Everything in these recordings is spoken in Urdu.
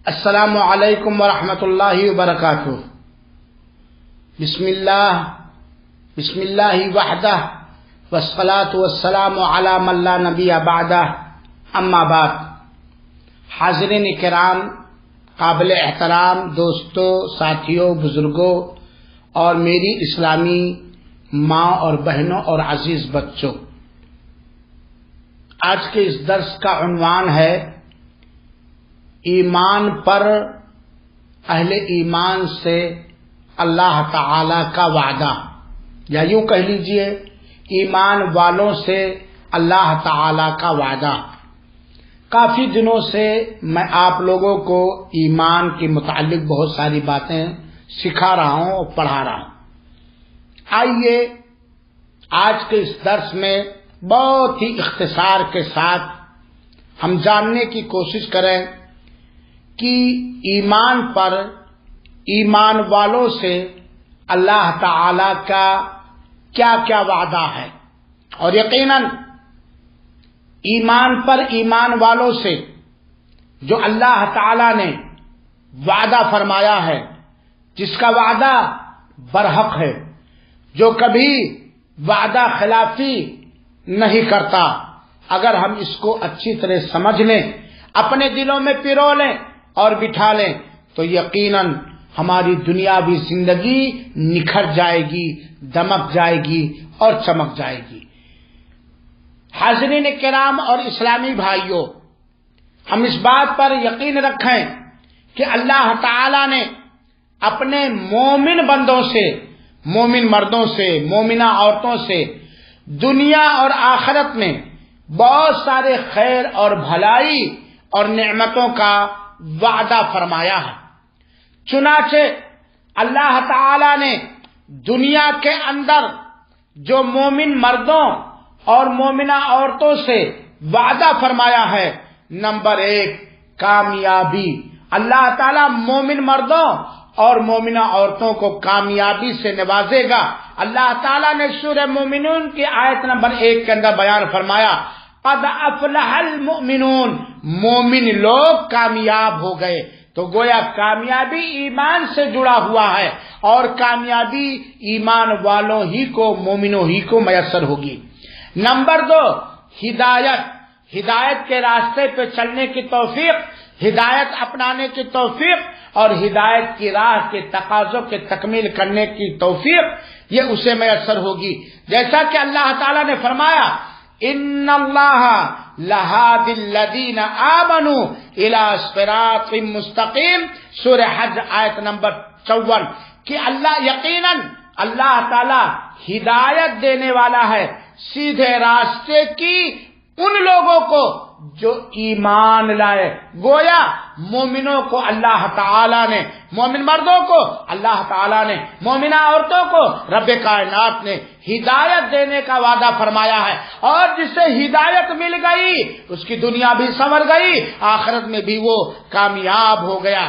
السلام علیکم ورحمۃ اللہ وبرکاتہ۔ بسم اللہ وحدہ والصلاة والسلام علی من لا نبی بعدہ، اما بعد۔ حاضرین کرام، قابل احترام دوستوں، ساتھیوں، بزرگوں اور میری اسلامی ماں اور بہنوں اور عزیز بچوں، آج کے اس درس کا عنوان ہے ایمان پر اہل ایمان سے اللہ تعالی کا وعدہ، یا یوں کہہ لیجئے ایمان والوں سے اللہ تعالی کا وعدہ۔ کافی دنوں سے میں آپ لوگوں کو ایمان کے متعلق بہت ساری باتیں سکھا رہا ہوں اور پڑھا رہا ہوں۔ آئیے آج کے اس درس میں بہت ہی اختصار کے ساتھ ہم جاننے کی کوشش کریں کہ ایمان پر ایمان والوں سے اللہ تعالی کا کیا کیا وعدہ ہے، اور یقیناً ایمان پر ایمان والوں سے جو اللہ تعالی نے وعدہ فرمایا ہے، جس کا وعدہ برحق ہے، جو کبھی وعدہ خلافی نہیں کرتا، اگر ہم اس کو اچھی طرح سمجھ لیں، اپنے دلوں میں پرو لیں اور بٹھا لیں، تو یقیناً ہماری دنیاوی زندگی نکھر جائے گی، دمک جائے گی اور چمک جائے گی۔ حاضرین کرام اور اسلامی بھائیوں، ہم اس بات پر یقین رکھیں کہ اللہ تعالی نے اپنے مومن بندوں سے، مومن مردوں سے، مومنہ عورتوں سے دنیا اور آخرت میں بہت سارے خیر اور بھلائی اور نعمتوں کا وعدہ فرمایا ہے۔ چنانچہ اللہ تعالی نے دنیا کے اندر جو مومن مردوں اور مومنہ عورتوں سے وعدہ فرمایا ہے، نمبر 1 کامیابی۔ اللہ تعالی مومن مردوں اور مومنہ عورتوں کو کامیابی سے نوازے گا۔ اللہ تعالیٰ نے سورہ مومنون کی آیت نمبر 1 کے اندر بیان فرمایا، قد افلح المؤمنون، مومن لوگ کامیاب ہو گئے۔ تو گویا کامیابی ایمان سے جڑا ہوا ہے، اور کامیابی ایمان والوں ہی کو، مومنوں ہی کو میسر ہوگی۔ نمبر 2 ہدایت، ہدایت کے راستے پہ چلنے کی توفیق، ہدایت اپنانے کی توفیق اور ہدایت کی راہ کے تقاضوں کے تکمیل کرنے کی توفیق، یہ اسے میسر ہوگی۔ جیسا کہ اللہ تعالیٰ نے فرمایا، ان اللہ لہادی الذین آمنوا الی صراط مستقیم، سورہ حج آیت نمبر 54، کہ اللہ یقیناً اللہ تعالیٰ ہدایت دینے والا ہے سیدھے راستے کی ان لوگوں کو جو ایمان لائے۔ گویا مومنوں کو اللہ تعالیٰ نے، مومن مردوں کو اللہ تعالیٰ نے، مومنہ عورتوں کو رب کائنات نے ہدایت دینے کا وعدہ فرمایا ہے، اور جسے ہدایت مل گئی اس کی دنیا بھی سنور گئی، آخرت میں بھی وہ کامیاب ہو گیا۔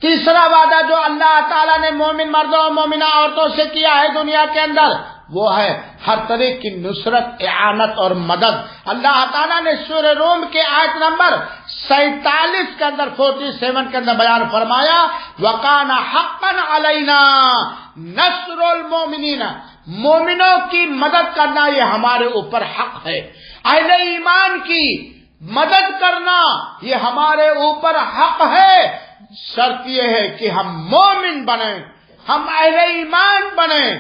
تیسرا وعدہ جو اللہ تعالیٰ نے مومن مردوں اور مومنہ عورتوں سے کیا ہے دنیا کے اندر، وہ ہے ہر طرح کی نصرت، اعانت اور مدد۔ اللہ تعالیٰ نے سورہ روم کے آیت نمبر 47 کے اندر 47 کے اندر بیان فرمایا، وَقَانَ حَقًّا عَلَيْنَا نَصْرُ الْمُؤْمِنِينَ، مومنوں کی مدد کرنا یہ ہمارے اوپر حق ہے۔ اہل ایمان کی مدد کرنا یہ ہمارے اوپر حق ہے، شرط یہ ہے کہ ہم مومن بنیں، ہم اہل ایمان بنیں،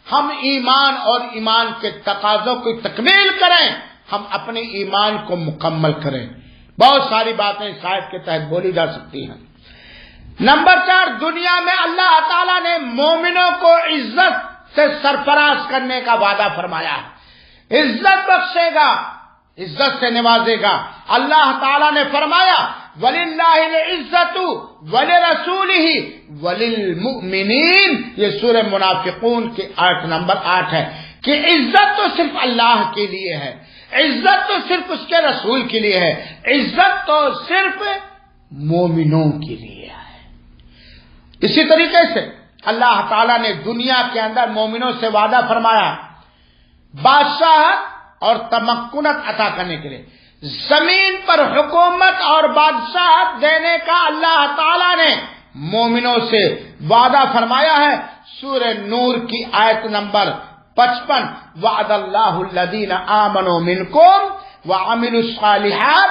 ہم ایمان اور ایمان کے تقاضوں کی تکمیل کریں، ہم اپنے ایمان کو مکمل کریں۔ بہت ساری باتیں اس آیت کے تحت بولی جا سکتی ہیں۔ نمبر 4 دنیا میں اللہ تعالیٰ نے مومنوں کو عزت سے سرفراز کرنے کا وعدہ فرمایا ہے، عزت بخشے گا، عزت سے نوازے گا۔ اللہ تعالیٰ نے فرمایا، وَلِلَّهِ الْعِزَّةُ وَلِرَسُولِهِ وَلِلْمُؤْمِنِينَ، یہ سورہ منافقون کی آیت نمبر 8 ہے، کہ عزت تو صرف اللہ کے لیے ہے، عزت تو صرف اس کے رسول کے لیے ہے، عزت تو صرف مومنوں کے لیے ہے۔ اسی طریقے سے اللہ تعالیٰ نے دنیا کے اندر مومنوں سے وعدہ فرمایا بادشاہت اور تمکنت عطا کرنے کے لیے، زمین پر حکومت اور بادشاہت دینے کا اللہ تعالی نے مومنوں سے وعدہ فرمایا ہے. سورہ نور کی آیت نمبر 55 وعد اللہ الذین آمنوا منکم وعملوا الصالحات.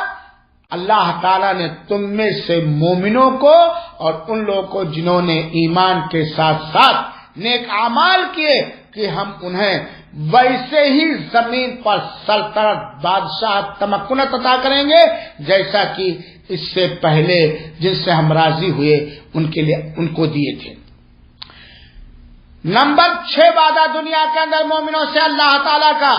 اللہ تعالیٰ نے تم میں سے مومنوں کو اور ان لوگوں کو جنہوں نے ایمان کے ساتھ ساتھ نیک اعمال کیے کہ ہم انہیں ویسے ہی زمین پر سلطنت بادشاہت تمکنت عطا کریں گے جیسا کہ اس سے پہلے جن سے ہم راضی ہوئے ان کے لیے ان کو دیے تھے. نمبر 6 وعدہ دنیا کے اندر مومنوں سے اللہ تعالیٰ کا.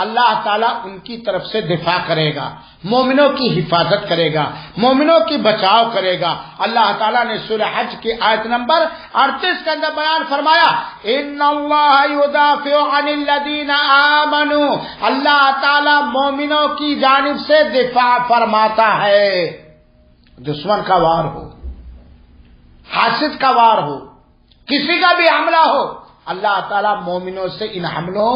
اللہ تعالیٰ ان کی طرف سے دفاع کرے گا, مومنوں کی حفاظت کرے گا, مومنوں کی بچاؤ کرے گا. اللہ تعالیٰ نے سورہ حج کی آیت نمبر 38 کے اندر بیان فرمایا ان اللہ یدافع عن الذین آمنوا. اللہ تعالیٰ مومنوں کی جانب سے دفاع فرماتا ہے. دشمن کا وار ہو, حاسد کا وار ہو, کسی کا بھی حملہ ہو, اللہ تعالیٰ مومنوں سے ان حملوں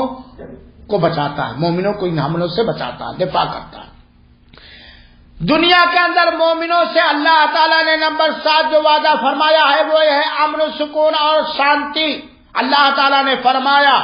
کو بچاتا ہے, مومنوں کو ان حملوں سے بچاتا ہے, دفاع کرتا ہے. دنیا کے اندر مومنوں سے اللہ تعالیٰ نے نمبر 7 جو وعدہ فرمایا ہے وہ ہے امن و سکون اور شانتی. اللہ تعالیٰ نے فرمایا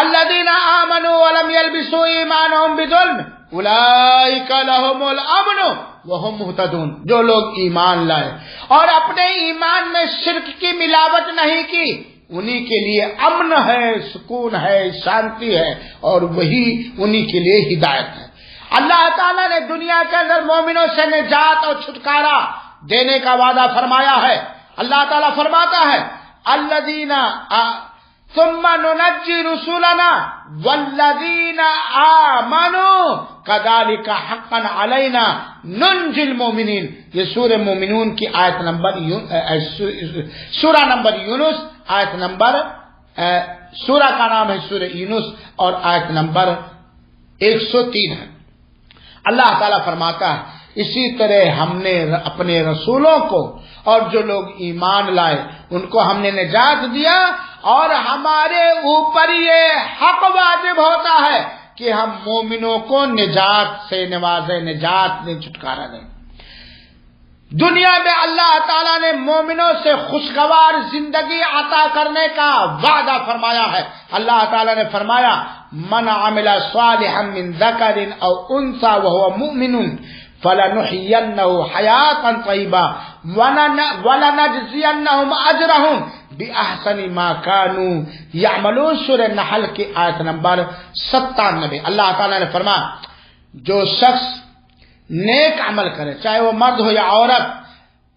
الذین آمنوا ولم یلبسوا ایمانهم بظلم اولئک لهم الامن وهم مہتدون. جو لوگ ایمان لائے اور اپنے ایمان میں شرک کی ملاوٹ نہیں کی انہی کے لیے امن ہے, سکون ہے, شانتی ہے اور وہی انہی کے لیے ہدایت ہے. اللہ تعالیٰ نے دنیا کے اندر مومنوں سے نجات اور چھٹکارا دینے کا وعدہ فرمایا ہے. اللہ تعالیٰ فرماتا ہے الذین ثم ننجی رسولنا والذین آمنوا کذالک حقا علینا ننجی المؤمنین. یہ سورہ مومنون کی آیت نمبر سورہ نمبر یونس آیت نمبر سورہ کا نام ہے سورہ یونس اور آیت نمبر 103 ہے. اللہ تعالیٰ فرماتا ہے اسی طرح ہم نے اپنے رسولوں کو اور جو لوگ ایمان لائے ان کو ہم نے نجات دیا اور ہمارے اوپر یہ حق واجب ہوتا ہے کہ ہم مومنوں کو نجات سے نوازیں, نجات دیں, چھٹکارا دیں. دنیا میں اللہ تعالیٰ نے مومنوں سے خوشگوار زندگی عطا کرنے کا وعدہ فرمایا ہے. اللہ تعالیٰ نے فرمایا من عمل صالحا من ذکر او انثى وهو مؤمن فلنحيينه حیاتا طیبہ ولنجزینهم اجرهم باحسن ما كانوا يعملون. سورہ نحل کی آیت نمبر 97. اللہ تعالیٰ نے فرمایا جو شخص نیک عمل کرے چاہے وہ مرد ہو یا عورت,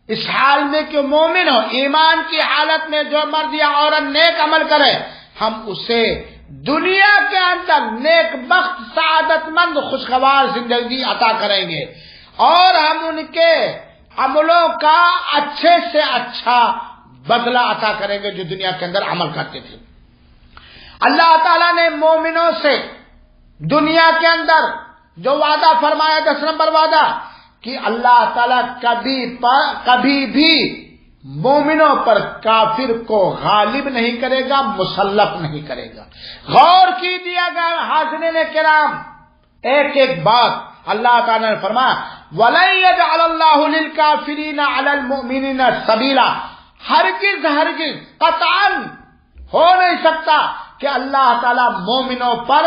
اس حال میں کہ مومن ہو, ایمان کی حالت میں جو مرد یا عورت نیک عمل کرے ہم اسے دنیا کے اندر نیک بخت سعادت مند خوشگوار زندگی عطا کریں گے اور ہم ان کے عملوں کا اچھے سے اچھا بدلہ عطا کریں گے جو دنیا کے اندر عمل کرتے تھے. اللہ تعالیٰ نے مومنوں سے دنیا کے اندر جو وعدہ فرمایا 10 نمبر وعدہ کہ اللہ تعالیٰ کبھی بھی مومنوں پر کافر کو غالب نہیں کرے گا, مسلط نہیں کرے گا. غور کیجیے اگر حاضرین کرام ایک ایک بات. اللہ تعالیٰ نے فرمایا وَلَن يَجْعَلَ اللَّهُ لِلْكَافِرِينَ عَلَى الْمُؤْمِنِينَ سَبِيلًا. ہرگز قطعاً ہو نہیں سکتا کہ اللہ تعالیٰ مومنوں پر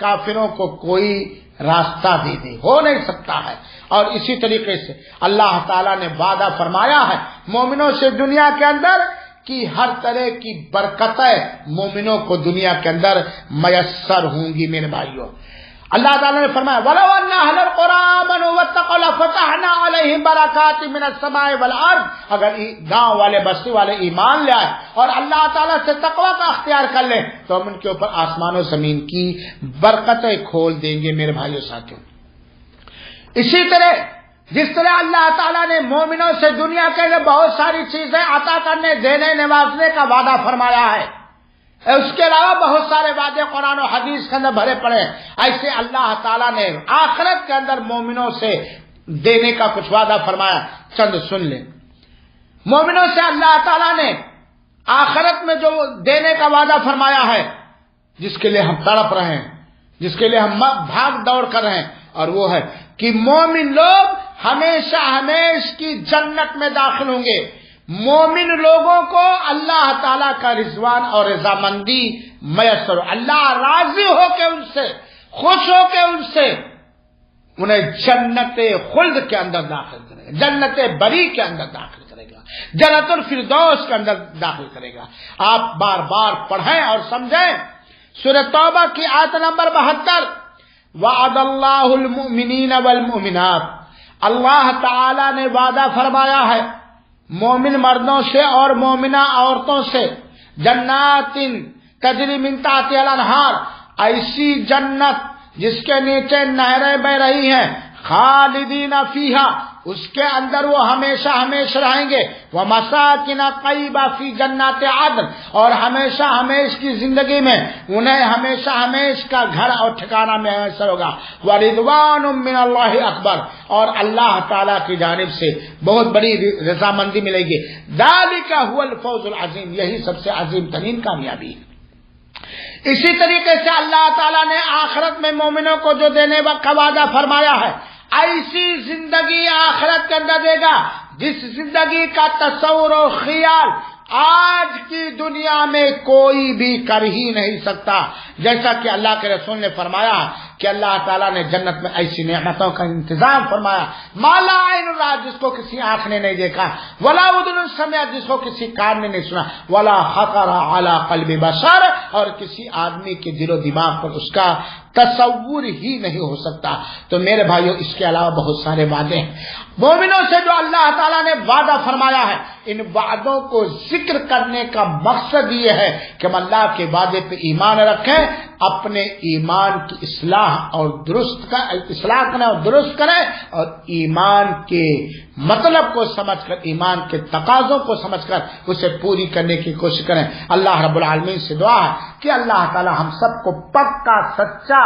کافروں کو کوئی راستہ دے دے, ہو نہیں سکتا ہے. اور اسی طریقے سے اللہ تعالیٰ نے وعدہ فرمایا ہے مومنوں سے دنیا کے اندر کہ ہر طرح کی برکتیں مومنوں کو دنیا کے اندر میسر ہوں گی. میرے بھائیوں اللہ تعالیٰ نے فرمایا وَلَوْ أَنَّ أَهْلَ الْقُرَىٰ آمَنُوا وَاتَّقَوْا لَفَتَحْنَا عَلَيْهِمْ بَرَكَاتٍ مِّنَ السَّمَاءِ وَالْأَرْضِ. اگر گاؤں والے بستی والے ایمان لے آئے اور اللہ تعالیٰ سے تقوی کا اختیار کر لیں تو ہم ان کے اوپر آسمان و زمین کی برکتیں کھول دیں گے. میرے بھائیوں ساتھیوں اسی طرح جس طرح اللہ تعالیٰ نے مومنوں سے دنیا کے لیے بہت ساری چیزیں عطا کرنے, دینے, نوازنے کا وعدہ فرمایا ہے, اس کے علاوہ بہت سارے وعدے قرآن و حدیث کے اندر بھرے پڑے ہیں. ایسے اللہ تعالیٰ نے آخرت کے اندر مومنوں سے دینے کا کچھ وعدہ فرمایا, چند سن لیں. مومنوں سے اللہ تعالیٰ نے آخرت میں جو دینے کا وعدہ فرمایا ہے جس کے لیے ہم تڑپ رہے ہیں, جس کے لیے ہم بھاگ دوڑ کر رہے ہیں, اور وہ ہے کہ مومن لوگ ہمیشہ ہمیشہ کی جنت میں داخل ہوں گے. مومن لوگوں کو اللہ تعالیٰ کا رضوان اور رضامندی میسر، اللہ راضی ہو کے ان سے، خوش ہو کے ان سے انہیں جنت خلد کے اندر داخل کرے گا، جنت بری کے اندر داخل کرے گا، جنت الفردوس کے اندر داخل کرے گا. آپ بار بار پڑھیں اور سمجھیں. سورہ توبہ کی آیت نمبر 72، وعد اللہ المؤمنین والمؤمنات، اللہ تعالی نے وعدہ فرمایا ہے مومن مردوں سے اور مومنہ عورتوں سے، جنات تجری من تحتها الانہار، ایسی جنت جس کے نیچے نہریں بہ رہی ہیں، خالدین فیہا، اس کے اندر وہ ہمیشہ ہمیشہ رہیں گے، ومساکن طیبہ فی جنات عدن، اور ہمیشہ ہمیشہ کی زندگی میں انہیں ہمیشہ ہمیشہ کا گھر اور ٹھکانہ میسر ہوگا. ورضوان من اللہ اکبر، اور اللہ تعالیٰ کی جانب سے بہت بڑی رضامندی ملے گی. ذالک هو الفوز العظیم، یہی سب سے عظیم ترین کامیابی ہے. اسی طریقے سے اللہ تعالیٰ نے آخرت میں مومنوں کو جو دینے کا وعدہ فرمایا ہے، ایسی زندگی آخرت کے اندر دے گا جس زندگی کا تصور و خیال آج کی دنیا میں کوئی بھی کر ہی نہیں سکتا. جیسا کہ اللہ کے رسول نے فرمایا کہ اللہ تعالیٰ نے جنت میں ایسی نعمتوں کا انتظام فرمایا، ما لا عین رأت، جس کو کسی آنکھ نے نہیں دیکھا، ولا اذن سمعت، جس کو کسی کان نے نہیں سنا، ولا خطر علی قلب بشر، اور کسی آدمی کے دل و دماغ پر اس کا تصور ہی نہیں ہو سکتا. تو میرے بھائیوں، اس کے علاوہ بہت سارے وعدے ہیں مومنوں سے جو اللہ تعالیٰ نے وعدہ فرمایا ہے. ان وعدوں کو ذکر کرنے کا مقصد یہ ہے کہ ہم اللہ کے وعدے پہ ایمان رکھیں، اپنے ایمان کی اصلاح اور اصلاح کریں اور درست کریں، اور ایمان کے مطلب کو سمجھ کر، ایمان کے تقاضوں کو سمجھ کر اسے پوری کرنے کی کوشش کریں. اللہ رب العالمین سے دعا ہے کہ اللہ تعالی ہم سب کو پکا سچا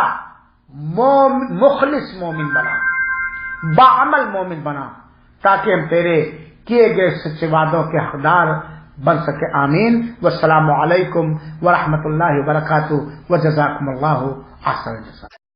مخلص مومن بنا، بعمل مومن بنا، تاکہ ہم تیرے کیے گئے سچے وعدوں کے حقدار بن سکے. آمین. والسلام علیکم ورحمۃ اللہ وبرکاتہ، وجزاکم اللہ احسن الجزاء.